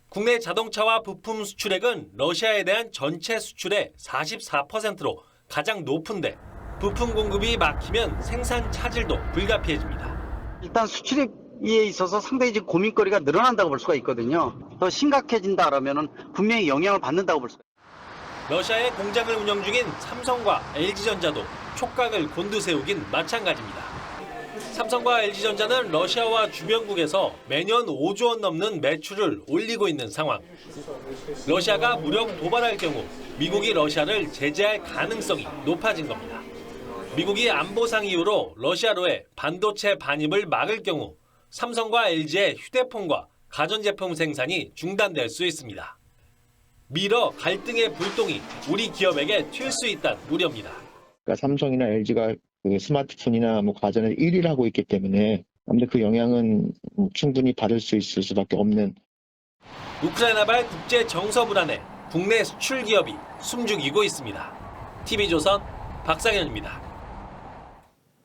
[SPEAKER 6] 국내 자동차와 부품 수출액은 러시아에 대한 전체 수출의 44%로 가장 높은데 부품 공급이 막히면 생산 차질도 불가피해집니다.
[SPEAKER 7] 일단 수출액에 있어서 상당히 지금 고민거리가 늘어난다고 볼 수가 있거든요. 더 심각해진다라면은 분명히 영향을 받는다고 볼 수가 있습니다.
[SPEAKER 6] 러시아의 공장을 운영 중인 삼성과 LG전자도 촉각을 곤두세우긴 마찬가지입니다. 삼성과 LG전자는 러시아와 주변국에서 매년 5조 원 넘는 매출을 올리고 있는 상황. 러시아가 무력 도발할 경우 미국이 러시아를 제재할 가능성이 높아진 겁니다. 미국이 안보상 이유로 러시아로의 반도체 반입을 막을 경우 삼성과 LG의 휴대폰과 가전제품 생산이 중단될 수 있습니다. 미러 갈등의 불똥이 우리 기업에게 튈 수 있다는 우려입니다.
[SPEAKER 10] 그러니까 삼성이나 LG가 그 스마트폰이나 가전에 1위를 하고 있기 때문에 아무래도 그 영향은 충분히 받을 수 있을 수밖에 없는.
[SPEAKER 6] 우크라이나발 국제 정서 불안에 국내 수출 기업이 숨죽이고 있습니다. TV조선 박상현입니다.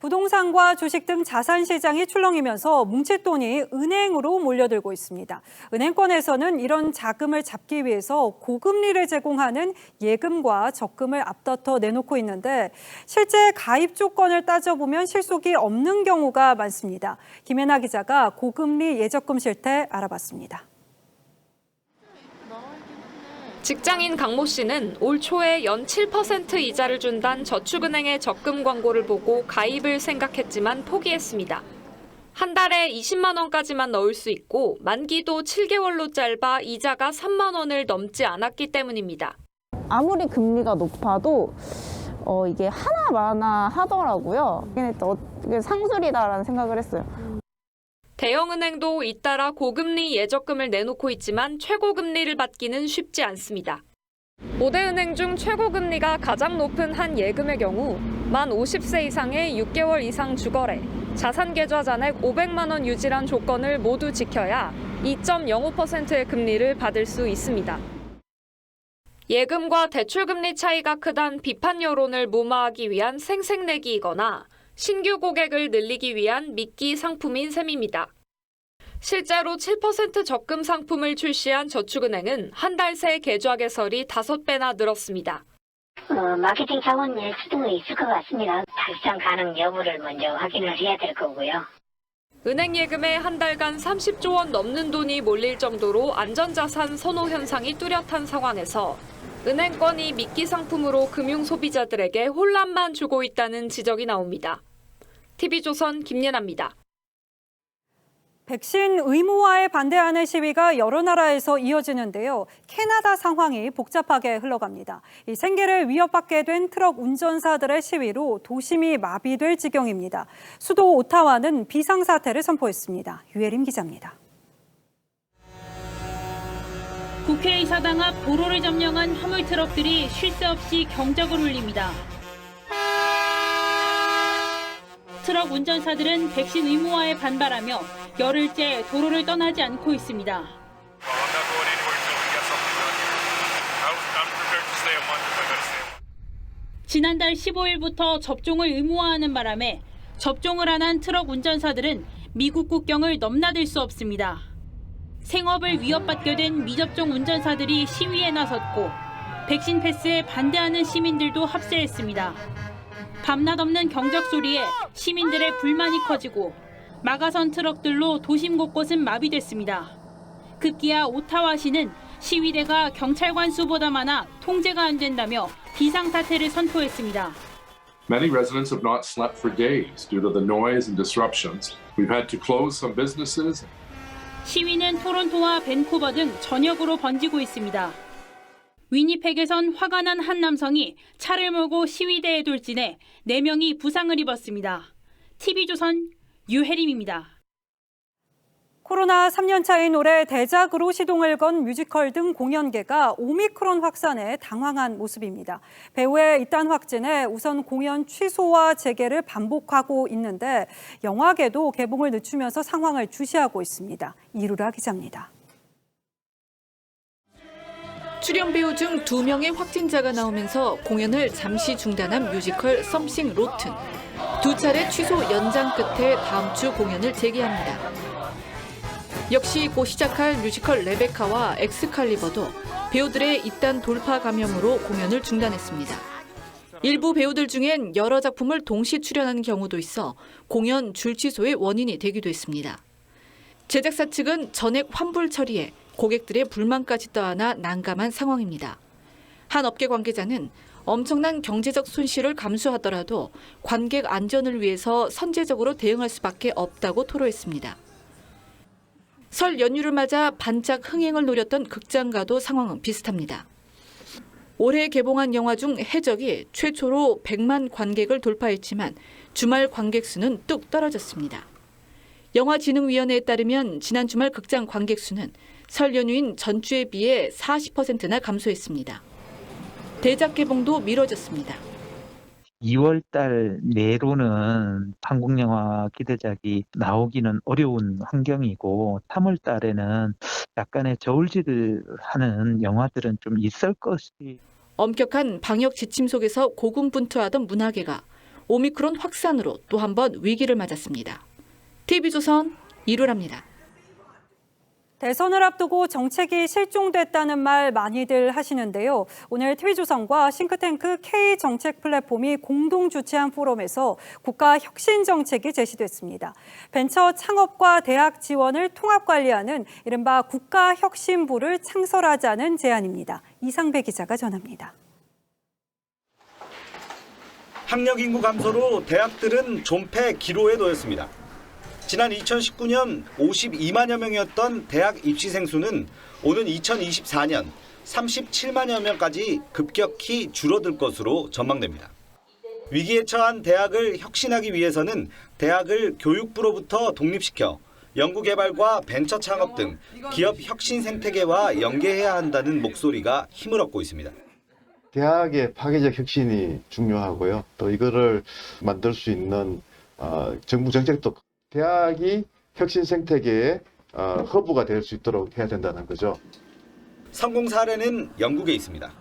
[SPEAKER 13] 부동산과 주식 등 자산 시장이 출렁이면서 뭉칫돈이 은행으로 몰려들고 있습니다. 은행권에서는 이런 자금을 잡기 위해서 고금리를 제공하는 예금과 적금을 앞다퉈 내놓고 있는데 실제 가입 조건을 따져보면 실속이 없는 경우가 많습니다. 김혜나 기자가 고금리 예적금 실태 알아봤습니다.
[SPEAKER 21] 직장인 강모 씨는 올 초에 연 7% 이자를 준다는 저축은행의 적금 광고를 보고 가입을 생각했지만 포기했습니다. 한 달에 20만 원까지만 넣을 수 있고 만기도 7개월로 짧아 이자가 3만 원을 넘지 않았기 때문입니다.
[SPEAKER 22] 아무리 금리가 높아도 이게 하나마나 하더라고요. 이게 상술이다라는 생각을 했어요.
[SPEAKER 21] 대형은행도 잇따라 고금리 예적금을 내놓고 있지만 최고금리를 받기는 쉽지 않습니다. 5대 은행 중 최고금리가 가장 높은 한 예금의 경우 만 50세 이상의 6개월 이상 주거래, 자산 계좌 잔액 500만 원 유지란 조건을 모두 지켜야 2.05%의 금리를 받을 수 있습니다. 예금과 대출금리 차이가 크다는 비판 여론을 무마하기 위한 생색내기이거나 신규 고객을 늘리기 위한 미끼 상품인 셈입니다. 실제로 7% 적금 상품을 출시한 저축은행은 한 달 새 계좌 개설이 5배나 늘었습니다.
[SPEAKER 23] 마케팅 차원일 수도 있을 것 같습니다. 달성 가능 여부를 먼저 확인을 해야 될 거고요.
[SPEAKER 21] 은행 예금에 한 달간 30조 원 넘는 돈이 몰릴 정도로 안전자산 선호 현상이 뚜렷한 상황에서 은행권이 미끼 상품으로 금융 소비자들에게 혼란만 주고 있다는 지적이 나옵니다. TV조선 김예나입니다.
[SPEAKER 13] 백신 의무화에 반대하는 시위가 여러 나라에서 이어지는데요. 캐나다 상황이 복잡하게 흘러갑니다. 이 생계를 위협받게 된 트럭 운전사들의 시위로 도심이 마비될 지경입니다. 수도 오타와는 비상사태를 선포했습니다. 유혜림 기자입니다.
[SPEAKER 26] 국회의사당 앞 도로를 점령한 화물 트럭들이 쉴 새 없이 경적을 울립니다. 트럭 운전사들은 백신 의무화에 반발하며 열흘째 도로를 떠나지 않고 있습니다. 지난달 15일부터 접종을 의무화하는 바람에 접종을 안 한 트럭 운전사들은 미국 국경을 넘나들 수 없습니다. 생업을 위협받게 된 미접종 운전사들이 시위에 나섰고 백신 패스에 반대하는 시민들도 합세했습니다. 밤낮 없는 경적 소리에 시민들의 불만이 커지고 마가선 트럭들로 도심 곳곳은 마비됐습니다. 급기야 오타와시는 시위대가 경찰관 수보다 많아 통제가 안 된다며 비상사태를 선포했습니다.
[SPEAKER 5] Many residents have not slept for days due to the noise and disruptions. We've had to close some businesses.
[SPEAKER 26] 시위는 토론토와 밴쿠버 등 전역으로 번지고 있습니다. 위니펙에선 화가 난 한 남성이 차를 몰고 시위대에 돌진해 4명이 부상을 입었습니다. TV조선 유혜림입니다.
[SPEAKER 13] 코로나 3년차인 올해 대작으로 시동을 건 뮤지컬 등 공연계가 오미크론 확산에 당황한 모습입니다. 배우의 잇단 확진에 우선 공연 취소와 재개를 반복하고 있는데 영화계도 개봉을 늦추면서 상황을 주시하고 있습니다. 이루라 기자입니다.
[SPEAKER 9] 출연 배우 중 2명의 확진자가 나오면서 공연을 잠시 중단한 뮤지컬 썸씽 로튼. 2차례 취소 연장 끝에 다음 주 공연을 재개합니다. 역시 곧 시작할 뮤지컬 레베카와 엑스칼리버도 배우들의 잇단 돌파 감염으로 공연을 중단했습니다. 일부 배우들 중엔 여러 작품을 동시 출연하는 경우도 있어 공연 줄 취소의 원인이 되기도 했습니다. 제작사 측은 전액 환불 처리에 고객들의 불만까지 떠안아 난감한 상황입니다. 한 업계 관계자는 엄청난 경제적 손실을 감수하더라도 관객 안전을 위해서 선제적으로 대응할 수밖에 없다고 토로했습니다. 설 연휴를 맞아 반짝 흥행을 노렸던 극장가도 상황은 비슷합니다. 올해 개봉한 영화 중 해적이 최초로 100만 관객을 돌파했지만 주말 관객 수는 뚝 떨어졌습니다. 영화진흥위원회에 따르면 지난 주말 극장 관객 수는 설 연휴인 전주에 비해 40%나 감소했습니다. 대작 개봉도 미뤄졌습니다.
[SPEAKER 11] 2월 달 내로는 한국 영화 기대작이 나오기는 어려운 환경이고 3월 달에는 약간의 저울질하는 영화들은 좀 있을 것이.
[SPEAKER 9] 엄격한 방역 지침 속에서 고군분투하던 문화계가 오미크론 확산으로 또 한 번 위기를 맞았습니다. TV조선 이루랍니다.
[SPEAKER 13] 대선을 앞두고 정책이 실종됐다는 말 많이들 하시는데요. 오늘 TV조선과 싱크탱크 K정책 플랫폼이 공동 주최한 포럼에서 국가 혁신 정책이 제시됐습니다. 벤처 창업과 대학 지원을 통합 관리하는 이른바 국가혁신부를 창설하자는 제안입니다. 이상배 기자가 전합니다.
[SPEAKER 12] 학력 인구 감소로 대학들은 존폐 기로에 놓였습니다. 지난 2019년 52만여 명이었던 대학 입시생 수는 오는 2024년 37만여 명까지 급격히 줄어들 것으로 전망됩니다. 위기에 처한 대학을 혁신하기 위해서는 대학을 교육부로부터 독립시켜 연구개발과 벤처 창업 등 기업 혁신 생태계와 연계해야 한다는 목소리가 힘을 얻고 있습니다.
[SPEAKER 24] 대학의 파괴적 혁신이 중요하고요. 또 이거를 만들 수 있는 정부 정책도 대학이 혁신 생태계의 허브가 될 수 있도록 해야 된다는 거죠.
[SPEAKER 12] 성공 사례는 영국에 있습니다.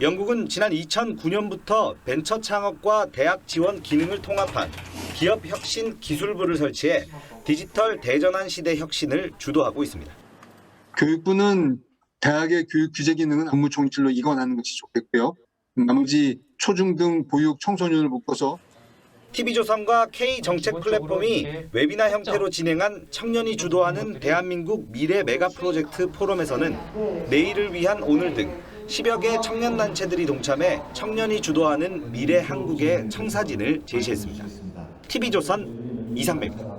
[SPEAKER 12] 영국은 지난 2009년부터 벤처 창업과 대학 지원 기능을 통합한 기업 혁신 기술부를 설치해 디지털 대전환 시대 혁신을 주도하고 있습니다.
[SPEAKER 25] 교육부는 대학의 교육 규제 기능은 업무 총질로 이관하는 것이 좋겠고요. 나머지 초중등 보육 청소년을 묶어서
[SPEAKER 12] TV조선과 K정책 플랫폼이 웨비나 형태로 진행한 청년이 주도하는 대한민국 미래 메가 프로젝트 포럼에서는 내일을 위한 오늘 등 10여 개 청년단체들이 동참해 청년이 주도하는 미래 한국의 청사진을 제시했습니다. TV조선 이상배입니다.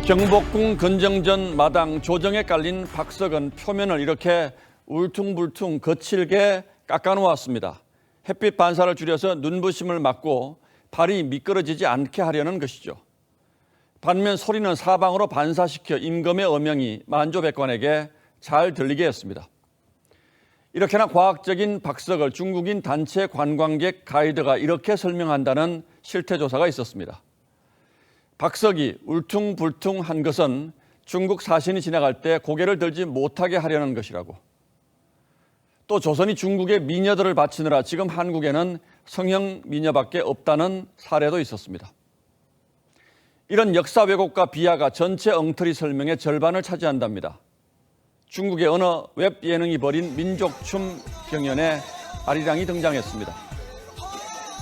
[SPEAKER 2] 경복궁 건정전 마당 조정에 깔린 박석은 표면을 이렇게 울퉁불퉁 거칠게 깎아놓았습니다. 햇빛 반사를 줄여서 눈부심을 막고 발이 미끄러지지 않게 하려는 것이죠. 반면 소리는 사방으로 반사시켜 임금의 어명이 만조백관에게 잘 들리게 했습니다. 이렇게나 과학적인 박석을 중국인 단체 관광객 가이드가 이렇게 설명한다는 실태조사가 있었습니다. 박석이 울퉁불퉁한 것은 중국 사신이 지나갈 때 고개를 들지 못하게 하려는 것이라고. 또 조선이 중국에 미녀들을 바치느라 지금 한국에는 성형 미녀밖에 없다는 사례도 있었습니다. 이런 역사 왜곡과 비하가 전체 엉터리 설명의 절반을 차지한답니다. 중국의 어느 웹 예능이 벌인 민족춤 경연에 아리랑이 등장했습니다.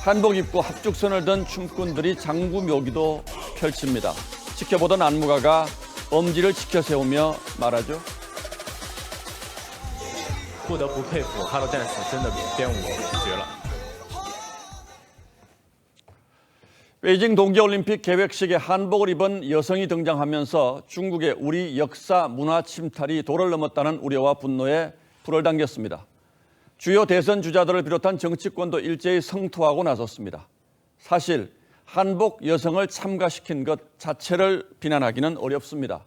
[SPEAKER 2] 한복 입고 합죽선을 든 춤꾼들이 장구 묘기도 펼칩니다. 지켜보던 안무가가 엄지를 지켜 세우며 말하죠.
[SPEAKER 4] 不得不佩服 Hello Dance 真的编舞绝了。
[SPEAKER 2] 베이징 동계올림픽 개회식에 한복을 입은 여성이 등장하면서 중국의 우리 역사 문화 침탈이 도를 넘었다는 우려와 분노에 불을 당겼습니다. 주요 대선 주자들을 비롯한 정치권도 일제히 성토하고 나섰습니다. 사실 한복 여성을 참가시킨 것 자체를 비난하기는 어렵습니다.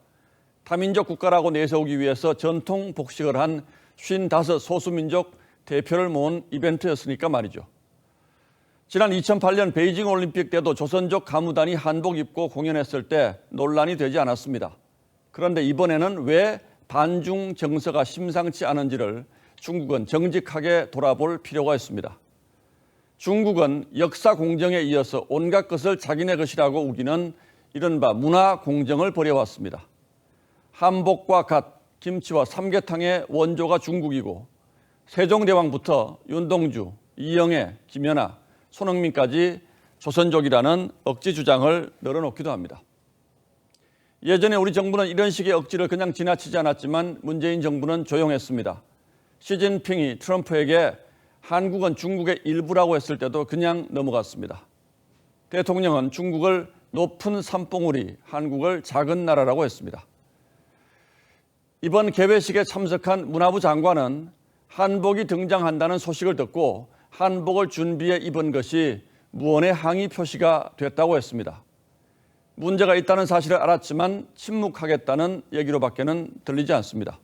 [SPEAKER 2] 다민족 국가라고 내세우기 위해서 전통 복식을 한 55 소수민족 대표를 모은 이벤트였으니까 말이죠. 지난 2008년 베이징 올림픽 때도 조선족 가무단이 한복 입고 공연했을 때 논란이 되지 않았습니다. 그런데 이번에는 왜 반중 정서가 심상치 않은지를 중국은 정직하게 돌아볼 필요가 있습니다. 중국은 역사 공정에 이어서 온갖 것을 자기네 것이라고 우기는 이른바 문화 공정을 벌여왔습니다. 한복과 갓, 김치와 삼계탕의 원조가 중국이고 세종대왕부터 윤동주, 이영애, 김연아, 손흥민까지 조선족이라는 억지 주장을 늘어놓기도 합니다. 예전에 우리 정부는 이런 식의 억지를 그냥 지나치지 않았지만 문재인 정부는 조용했습니다. 시진핑이 트럼프에게 한국은 중국의 일부라고 했을 때도 그냥 넘어갔습니다. 대통령은 중국을 높은 산봉우리, 한국을 작은 나라라고 했습니다. 이번 개회식에 참석한 문화부 장관은 한복이 등장한다는 소식을 듣고 한복을 준비해 입은 것이 무언의 항의 표시가 됐다고 했습니다. 문제가 있다는 사실을 알았지만 침묵하겠다는 얘기로밖에는 들리지 않습니다.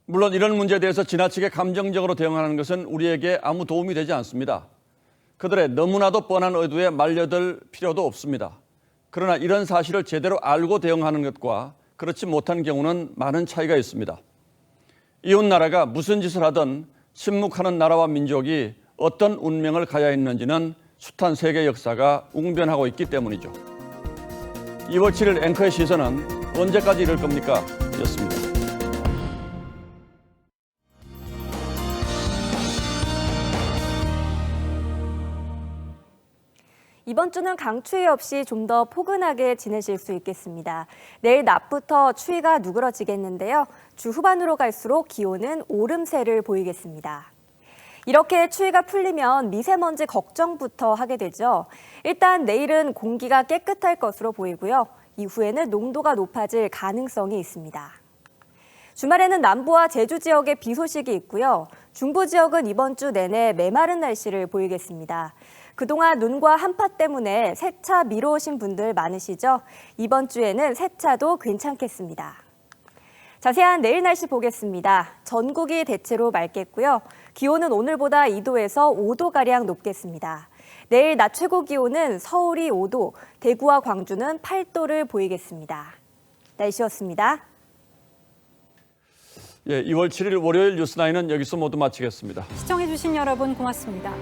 [SPEAKER 2] 물론 이런 문제에 대해서 지나치게 감정적으로 대응하는 것은 우리에게 아무 도움이 되지 않습니다. 그들의 너무나도 뻔한 의도에 말려들 필요도 없습니다. 그러나 이런 사실을 제대로 알고 대응하는 것과 그렇지 못한 경우는 많은 차이가 있습니다. 이웃 나라가 무슨 짓을 하든 침묵하는 나라와 민족이 어떤 운명을 가야 했는지는 숱한 세계 역사가 웅변하고 있기 때문이죠. 2월 7일 앵커의 시선은 언제까지 이럴 겁니까? 였습니다.
[SPEAKER 14] 이번 주는 강추위 없이 좀 더 포근하게 지내실 수 있겠습니다. 내일 낮부터 추위가 누그러지겠는데요. 주 후반으로 갈수록 기온은 오름세를 보이겠습니다. 이렇게 추위가 풀리면 미세먼지 걱정부터 하게 되죠. 일단 내일은 공기가 깨끗할 것으로 보이고요. 이후에는 농도가 높아질 가능성이 있습니다. 주말에는 남부와 제주 지역에 비 소식이 있고요. 중부 지역은 이번 주 내내 메마른 날씨를 보이겠습니다. 그동안 눈과 한파 때문에 세차 미뤄오신 분들 많으시죠? 이번 주에는 세차도 괜찮겠습니다. 자세한 내일 날씨 보겠습니다. 전국이 대체로 맑겠고요. 기온은 오늘보다 2도에서 5도가량 높겠습니다. 내일 낮 최고 기온은 서울이 5도, 대구와 광주는 8도를 보이겠습니다. 날씨였습니다.
[SPEAKER 2] 예, 2월 7일 월요일 뉴스9는 여기서 모두 마치겠습니다.
[SPEAKER 13] 시청해주신 여러분 고맙습니다.